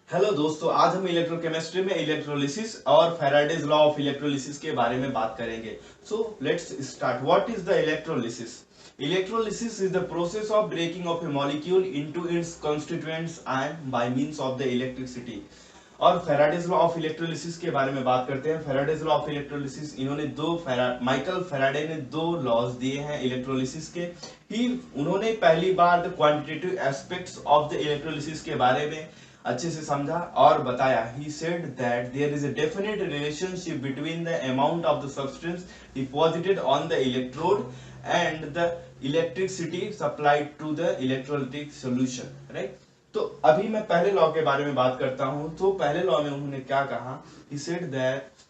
Hello दोस्तों, आज हम इलेक्ट्रोकेमिस्ट्री में इलेक्ट्रोलिसिस और फैराडेज लॉ ऑफ इलेक्ट्रोलिसिस के बारे में बात करेंगे। So let's start. What is the electrolysis? Electrolysis is the process of breaking of a molecule into its constituents and by means of the electricity. और Faraday's law of electrolysis के बारे में बात करते हैं। फैराडेज लॉ ऑफ इलेक्ट्रोलिसिस, इन्होंने Michael Faraday ने दो लॉज दिए हैं इलेक्ट्रोलिसिस के। ही उन्होंने पहली बार the quantitative aspects of the electrolysis के बारे में अच्छे से समझा और बताया। He said that there is a definite relationship between the amount of the substance deposited on the electrode and the electricity supplied to the electrolytic solution, right? तो अभी मैं पहले लॉ के बारे में बात करता हूं। तो पहले लॉ में उन्होंने क्या कहा? He said that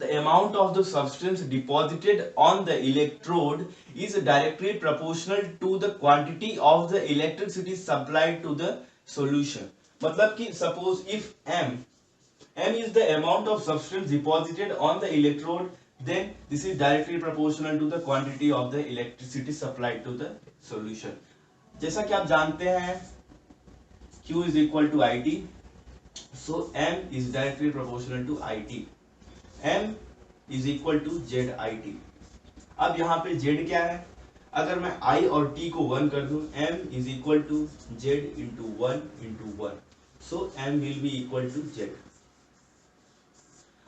the amount of the substance deposited on the electrode is directly proportional to the quantity of the electricity supplied to the solution. मतलब कि suppose if m is the amount of substance deposited on the electrode, then this is directly proportional to the quantity of the electricity supplied to the solution. जैसा कि आप जानते हैं Q is equal to IT, so m is directly proportional to IT. m is equal to ZIT. अब यहाँ पे Z क्या है? अगर मैं I और T को 1 कर दूं, m is equal to Z into 1 into 1. So m will be equal to Z.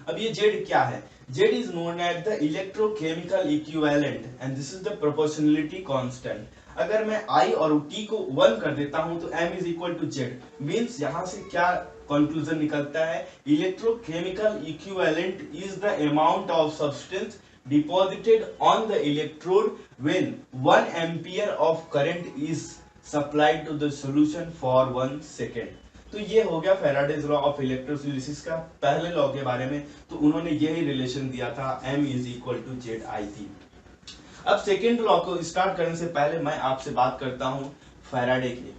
अब ये Z क्या है? Z is known as the electrochemical equivalent and this is the proportionality constant. अगर मैं I और T को 1 कर देता हूं तो m is equal to Z. Means यहां से क्या कंक्लूजन निकलता है? Electrochemical equivalent is the amount of substance deposited on the electrode when 1 ampere of current is supplied to the solution for 1 second. तो ये हो गया फैराडेज लॉ ऑफ इलेक्ट्रोलिसिस का पहले लॉ के बारे में। तो उन्होंने यही रिलेशन दिया था, m is equal to Z I थी। अब सेकेंड लॉ को स्टार्ट करने से पहले मैं आपसे बात करता हूं फैराडे की।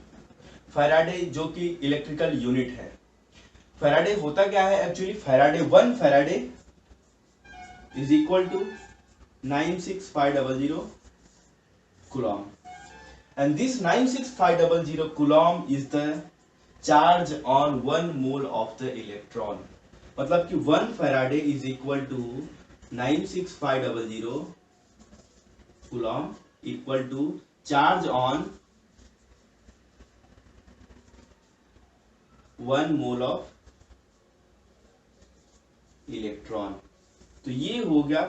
फैराडे जो कि इलेक्ट्रिकल यूनिट है। फैराडे होता क्या है actually? Faraday 1 Faraday is equal to 96500 coulomb, and this 96500 coulomb is the charge on 1 mole of the electron. मतलब कि 1 Faraday is equal to 96500 coulomb equal to charge on 1 mole of electron. तो ये हो गया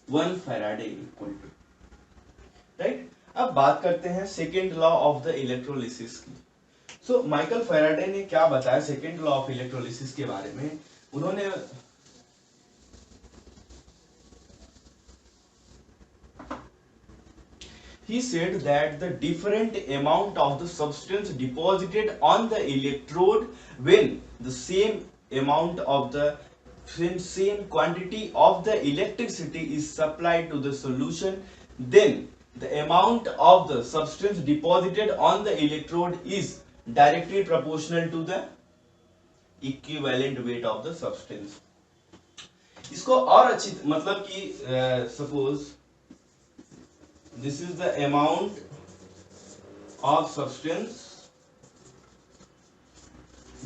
1 Faraday equal to, right. अब बात करते हैं second law of the electrolysis की। सो माइकल फैराडे ने क्या बताया सेकेंड लॉ ऑफ इलेक्ट्रोलिसिस के बारे में? उन्होंने he said that the different amount of the substance deposited on the electrode when the same amount of the same quantity of the electricity is supplied to the solution, then the amount of the substance deposited on the electrode is directly proportional to the equivalent weight of the substance. इसको और अच्छी मतलब कि suppose this is the amount of substance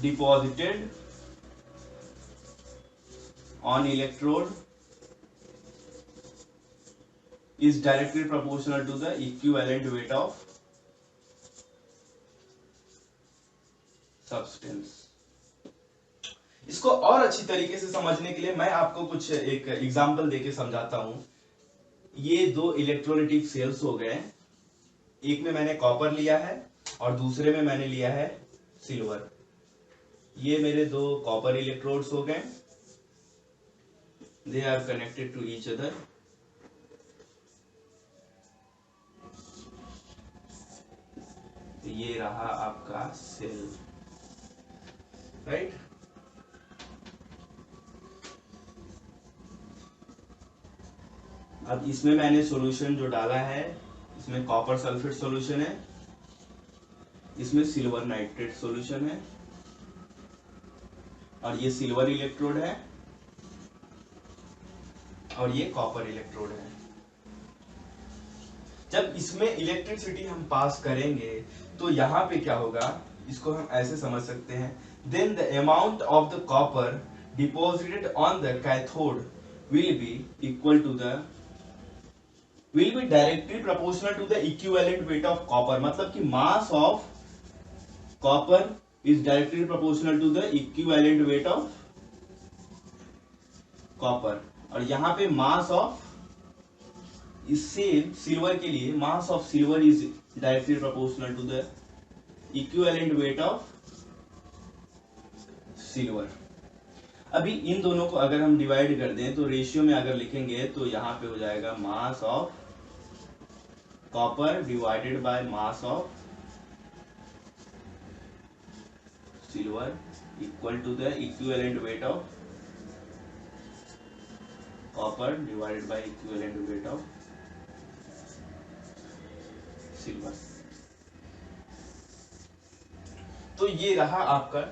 deposited on electrode is directly proportional to the equivalent weight of substance. इसको और अच्छी तरीके से समझने के लिए मैं आपको कुछ एक एग्जांपल देके समझाता हूं। ये दो इलेक्ट्रोलाइटिक सेल्स हो गए। एक में मैंने कॉपर लिया है और दूसरे में मैंने लिया है सिल्वर। ये मेरे दो कॉपर इलेक्ट्रोड्स हो गए। They are connected to each other. ये रहा आपका सेल, राइट। अब इसमें मैंने सॉल्यूशन जो डाला है, इसमें कॉपर सल्फेट सॉल्यूशन है, इसमें सिल्वर नाइट्रेट सॉल्यूशन है, और ये सिल्वर इलेक्ट्रोड है और ये कॉपर इलेक्ट्रोड है। जब इसमें इलेक्ट्रिसिटी हम पास करेंगे तो यहाँ पे क्या होगा? इसको हम ऐसे समझ सकते हैं, then the amount of the copper deposited on the cathode will be equal to the will be directly proportional to the equivalent weight of copper, मतलब कि mass of copper is directly proportional to the equivalent weight of copper। और यहाँ पे mass of, इससे silver के लिए mass of silver is directly proportional to the equivalent weight of silver। अभी इन दोनों को अगर हम डिवाइड कर दें तो रेशियो में अगर लिखेंगे तो यहाँ पे हो जाएगा mass of copper divided by mass of silver equal to the equivalent weight of copper divided by equivalent weight of silver। तो ये रहा आपका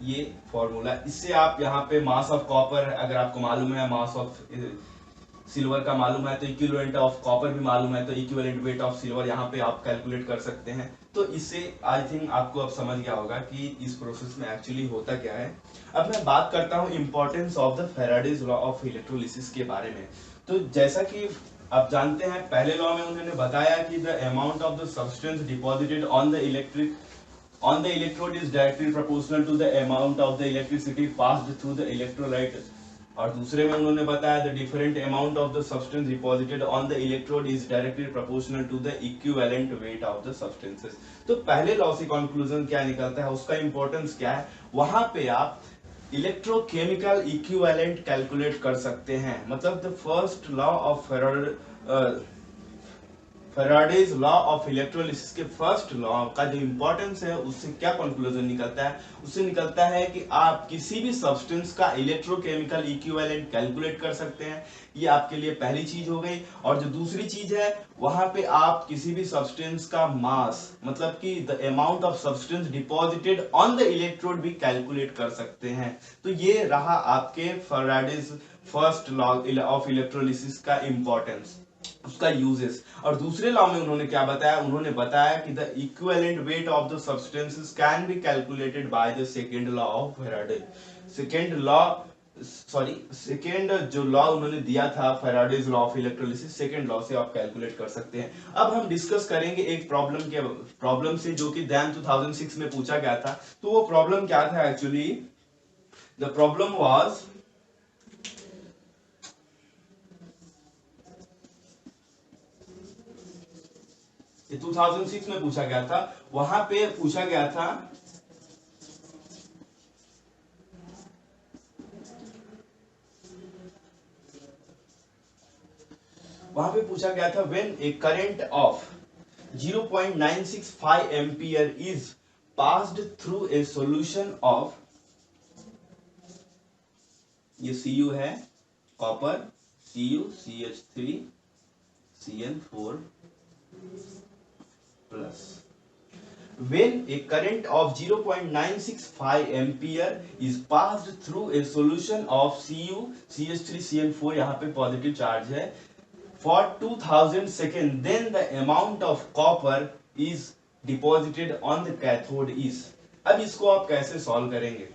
ये फॉर्मूला। इससे आप यहाँ पे मास ऑफ कॉपर अगर आपको मालूम है, मास ऑफ सिल्वर का मालूम है, तो इक्विवेलेंट ऑफ कॉपर भी मालूम है, तो इक्विवेलेंट वेट ऑफ सिल्वर यहाँ पे आप कैलकुलेट कर सकते हैं। तो इससे आई थिंक आपको अब समझ गया होगा कि इस प्रोसेस में एक्चुअली होता क्या है। अब मैं बात करता हूँ importance of the Faraday's law of electrolysis के बारे में। तो जैसा कि आप जानते हैं, पहले लॉ में उन्होंने बताया कि the amount of the substance deposited on the electrode is directly proportional to the amount of the electricity passed through the electrolyte। और दूसरे में उन्होंने बताया the different amount of the substance deposited on the electrode is directly proportional to the equivalent weight of the substances। तो पहले law से conclusion क्या निकलता है, उसका इंपॉर्टेंस क्या है, वहां पे आप इलेक्ट्रोकेमिकल इक्विवेलेंट कैलकुलेट कर सकते हैं। मतलब the first law of Faraday's law of electrolysis के फर्स्ट लॉ का जो इंपॉर्टेंस है, उससे क्या कंक्लूजन निकलता है, उससे निकलता है कि आप किसी भी सब्सटेंस का इलेक्ट्रोकेमिकल इक्विवेलेंट कैलकुलेट कर सकते हैं। ये आपके लिए पहली चीज हो गई। और जो दूसरी चीज है, वहां पे आप किसी भी सब्सटेंस का मास, मतलब कि the amount of substance deposited on the electrode भी कैलकुलेट कर सकते हैं। तो ये रहा आपके Faraday's first law of electrolysis का इंपॉर्टेंस, उसका यूजेस। और दूसरे लॉ में उन्होंने क्या बताया, उन्होंने बताया कि the equivalent weight of the substances can be calculated by the second law of Faraday. Second जो लॉ उन्होंने दिया था Faraday's law of electrolysis, second law से आप कैलकुलेट कर सकते हैं। अब हम डिस्कस करेंगे एक प्रॉब्लम से जो कि दैन 2006 में पूछा गया था। तो वो प्रॉब्लम क्या था एक्चुअली, द प्रॉब्लम वाज, ये 2006 में पूछा गया था। वहां पे पूछा गया था when A current of 0.965 ampere is passed through a solution of, ये Cu है copper, CuCH3 Cn4 plus when a current of 0.965 ampere is passed through a solution of CuCH3Cn4, यहाँ पे पॉजिटिव चार्ज है, for 2000 seconds, then the amount of copper is deposited on the cathode is। अब इसको आप कैसे solve करेंगे,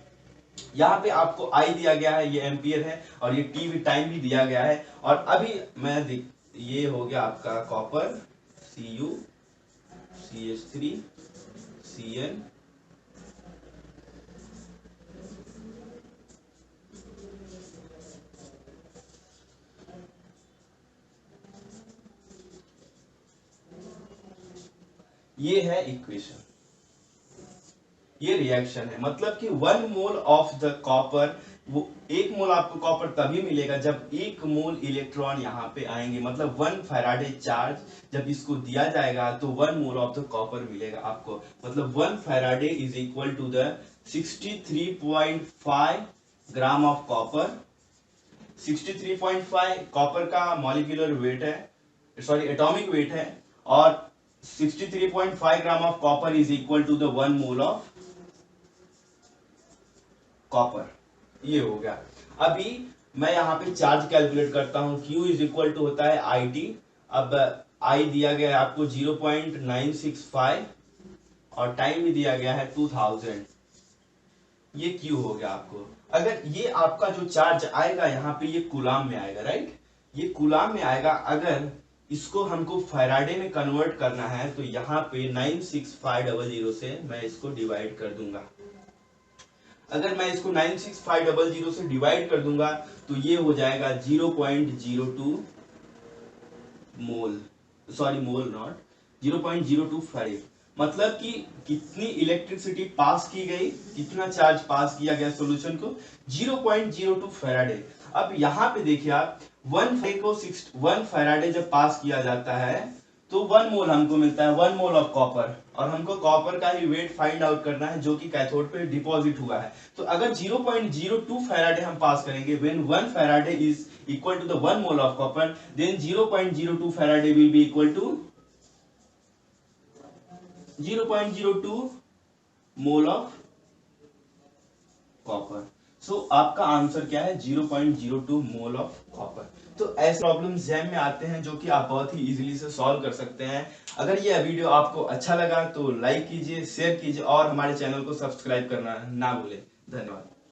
यहाँ पे आपको I दिया गया है, ये एम्पियर है, और ये T भी टाइम भी दिया गया है। और अभी ये हो गया आपका कॉपर CuCH3 Cn, ये है इक्वेशन, ये रिएक्शन है। मतलब कि 1 मोल ऑफ द कॉपर, वो 1 मोल आपको कॉपर तभी मिलेगा जब 1 मोल इलेक्ट्रॉन यहाँ पे आएंगे। मतलब 1 फैराडे चार्ज जब इसको दिया जाएगा तो 1 मोल ऑफ द कॉपर मिलेगा आपको। मतलब 1 Faraday is equal to the 63.5 gram of copper. 63.5 copper का मॉलिक्यूलर वेट है, सॉरी एटॉमिक वेट है, और 63.5 gram of copper is equal to the 1 mole of copper. ये हो गया। अभी मैं यहाँ पे चार्ज कैलकुलेट करता हूँ। Q इज इक्वल टू होता है IT। अब I दिया गया है आपको 0.965 और टाइम भी दिया गया है 2000। ये क्यू हो गया आपको। अगर ये आपका जो चार्ज आएगा यहाँ पे ये कूलाम में आएगा, राइट, ये कूलाम में आएगा। अगर इसको हमको फैराडे में कन्वर्ट करना है तो यहाँ पे 96500 से मैं इसको डिवाइड कर दूंगा। अगर मैं इसको 96500 से डिवाइड कर दूंगा तो ये हो जाएगा 0.02 मोल, सॉरी मोल नॉट, 0.02 फैराडे। मतलब कि कितनी इलेक्ट्रिसिटी पास की गई, कितना चार्ज पास किया गया सॉल्यूशन को, 0.02 फैराडे। अब यहाँ पे देखिए आप 1 फैराडे जब पास किया जाता है तो 1 मोल हमको मिलता है, 1 मोल ऑफ कॉपर, और हमको कॉपर का ही वेट फाइंड आउट करना है जो कि कैथोड पे डिपॉजिट हुआ है। तो अगर 0.02 फैराडे हम पास करेंगे, when 1 Faraday is equal to the 1 mole of copper, then 0.02 faraday will be equal to 0.02 mole of copper. So आपका आंसर क्या है, 0.02 मोल ऑफ कॉपर। तो ऐसे प्रॉब्लम जैम में आते हैं जो कि आप बहुत ही इजीली से सॉल्व कर सकते हैं। अगर ये वीडियो आपको अच्छा लगा तो लाइक कीजिए, शेयर कीजिए और हमारे चैनल को सब्सक्राइब करना ना भूलें। धन्यवाद।